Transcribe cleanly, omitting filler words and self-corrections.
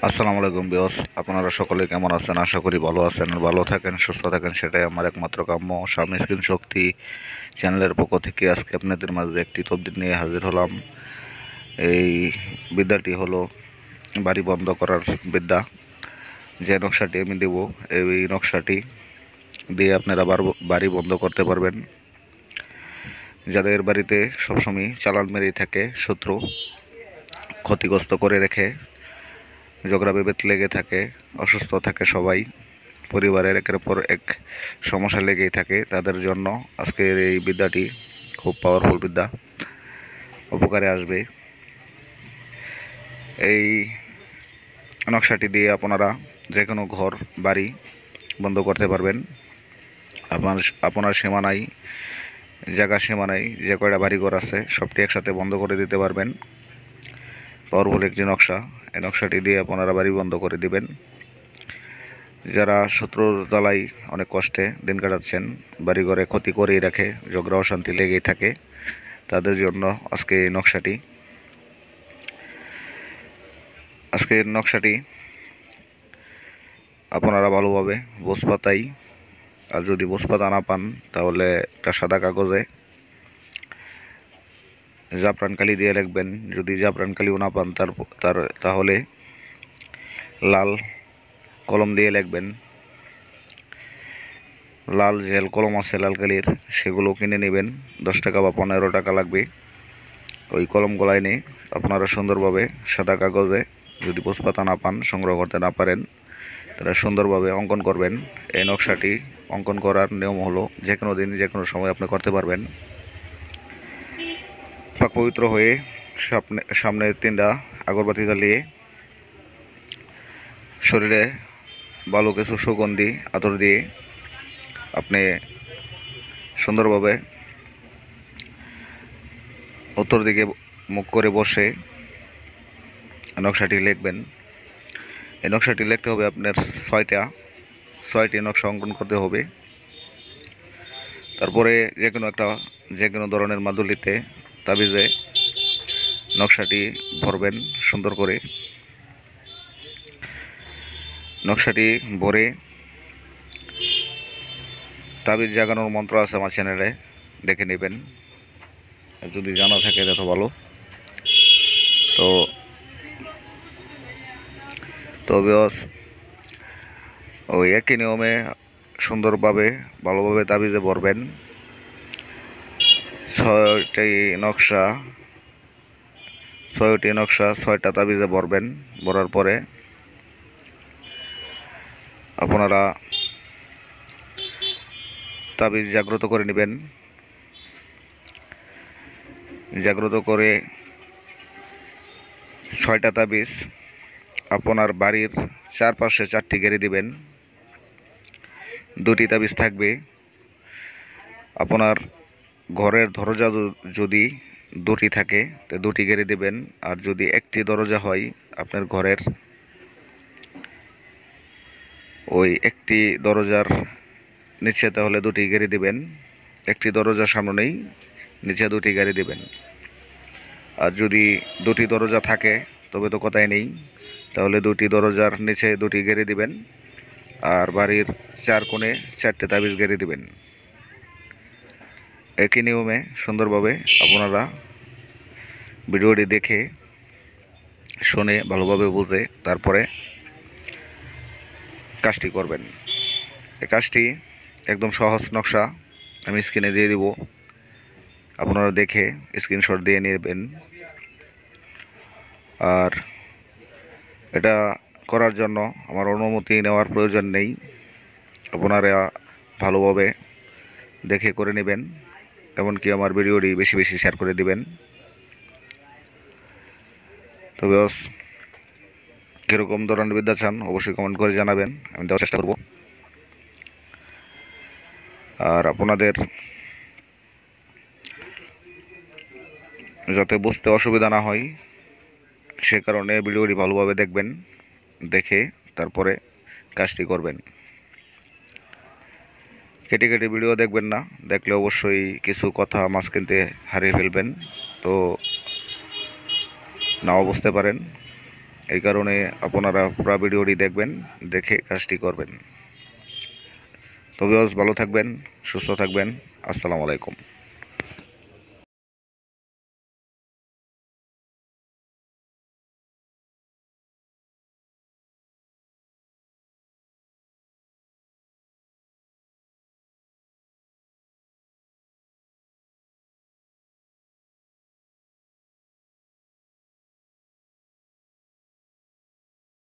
আসসালামু আলাইকুম ভিউয়ার্স, আপনারা সকলে কেমন আছেন? আশা করি ভালো আছেন আর ভালো থাকেন, সুস্থ থাকেন, সেটাই আমার একমাত্র কাম্য। স্বামী স্ক্রিন শক্তি চ্যানেলের পক্ষ থেকে আজকে আপনাদের মাঝে একটি তদবির নিয়ে হাজির হলাম। এই বিদ্যাটি হলো বাড়ি বন্ধ করার বিদ্যা। যে নকশাটি আমি দেব, এই নকশাটি দিয়ে আপনারা বাড়ি বন্ধ করতে পারবেন। যাদের বাড়িতে সবসময় চালান মেরেই থাকে, শত্রু ক্ষতিগ্রস্ত করে রেখে, ঝগড়া বিভেদ লেগে থাকে, অসুস্থ থাকে সবাই, পরিবারের একের পর এক সমস্যা লেগেই থাকে, তাদের জন্য আজকের এই বিদ্যাটি খুব পাওয়ারফুল বিদ্যা, উপকারে আসবে। এই নকশাটি দিয়ে আপনারা যে কোনো ঘর বাড়ি বন্ধ করতে পারবেন। আপনার সীমানায় জায়গা সীমানায় যে কয়টা বাড়িঘর আছে সবটি একসাথে বন্ধ করে দিতে পারবেন। পাওয়ারফুল একটি নকশা। এই নকশাটি দিয়ে আপনারা বাড়ি বন্ধ করে দিবেন। যারা শত্রুর জ্বালায় অনেক কষ্টে দিন কাটাচ্ছেন, বাড়িঘরে ক্ষতি করেই রাখে, ঝগড়া অশান্তি লেগেই থাকে, তাদের জন্য আজকের নকশাটি আপনারা ভালোভাবে বসপাতাই, আর যদি বসপাতা না পান তাহলে একটা সাদা কাগজে জাফরান কালি দিয়ে লিখবেন। যদি জাফরান কালিও না পান তাহলে লাল কলম দিয়ে লিখবেন। লাল জেল কলম আছে লাল কালির, সেগুলো কিনে নেবেন। 10 টাকা বা 15 টাকা লাগবে। ওই কলম গলায় নিয়ে আপনারা সুন্দরভাবে সাদা কাগজে, যদি বসপাতা না পান, সংগ্রহ করতে না পারেন, তারা সুন্দরভাবে অঙ্কন করবেন। এই নকশাটি অঙ্কন করার নিয়ম হলো, যে কোনো দিন যে কোনো সময় আপনি করতে পারবেন। পাক পবিত্র হয়ে সামনে 3টা আগরবাতি জ্বালিয়ে, শরীরে ভালো কিছু সুগন্ধি আতর দিয়ে আপনি সুন্দরভাবে উত্তর দিকে মুখ করে বসে নকশাটি লিখবেন। এই নকশাটি লিখতে হবে আপনার 6টি নকশা অঙ্কন করতে হবে। তারপরে যে কোনো ধরনের মাদুলিতে, তাবিজে নকশাটি ভরবেন সুন্দর করে। নকশাটি ভরে তাবিজ জাগানোর মন্ত্র আছে আমার চ্যানেলে, দেখে নেবেন। যদি জানা থাকে তত ভালো। তো ওই একই নিয়মে সুন্দরভাবে ভালোভাবে তাবিজে ভরবেন। 6টি নকশা 6টা তাবিজে ভরবেন। ভরার পরে আপনারা তাবিজ জাগ্রত করে নেবেন। জাগ্রত করে 6টা তাবিজ আপনার বাড়ির চারপাশে 4টি গেড়ে দিবেন। 2টি তাবিজ থাকবে আপনার ঘরের দরজা, যদি 2টি থাকে তো 2টি গেড়ে দিবেন। আর যদি একটি দরজা হয় আপনার ঘরের, ওই একটি দরজার নিচে তাহলে 2টি গেড়ে দিবেন। একটি দরজার সামনেই নিচে 2টি গেড়ে দিবেন। আর যদি 2টি দরজা থাকে তবে তো কথাই নেই, তাহলে 2টি দরজার নিচে 2টি গেড়ে দিবেন। আর বাড়ির 4 কোণে 4টে তাবিজ গেড়ে দিবেন। একই নিয়মে সুন্দরভাবে আপনারা ভিডিওটি দেখে শুনে ভালোভাবে বুঝে তারপরে কাজটি করবেন। এই কাজটি একদম সহজ নকশা, আমি স্ক্রিনে দিয়ে দিব, আপনারা দেখে স্ক্রিনশট দিয়ে নেবেন। আর এটা করার জন্য আমার অনুমতি নেওয়ার প্রয়োজন নেই, আপনারা ভালোভাবে দেখে করে নেবেন। এমনকি আমার ভিডিওটি বেশি বেশি শেয়ার করে দিবেন। তবে কীরকম ধরনের বিদ্যা চান অবশ্যই কমেন্ট করে জানাবেন, আমি দেওয়ার চেষ্টা করব। আর আপনাদের যাতে বুঝতে অসুবিধা না হয় সে কারণে ভিডিওটি ভালোভাবে দেখবেন, দেখে তারপরে কাজটি করবেন। কেটে কেটে ভিডিও দেখবেন না, দেখলে অবশ্যই কিছু কথা মাঝখানতে হারিয়ে ফেলবেন, তো নাও বুঝতে পারেন। এই কারণে আপনারা পুরো ভিডিওটি দেখবেন, দেখে কাজটি করবেন। তবে ভালো থাকবেন, সুস্থ থাকবেন। আসসালামু আলাইকুম।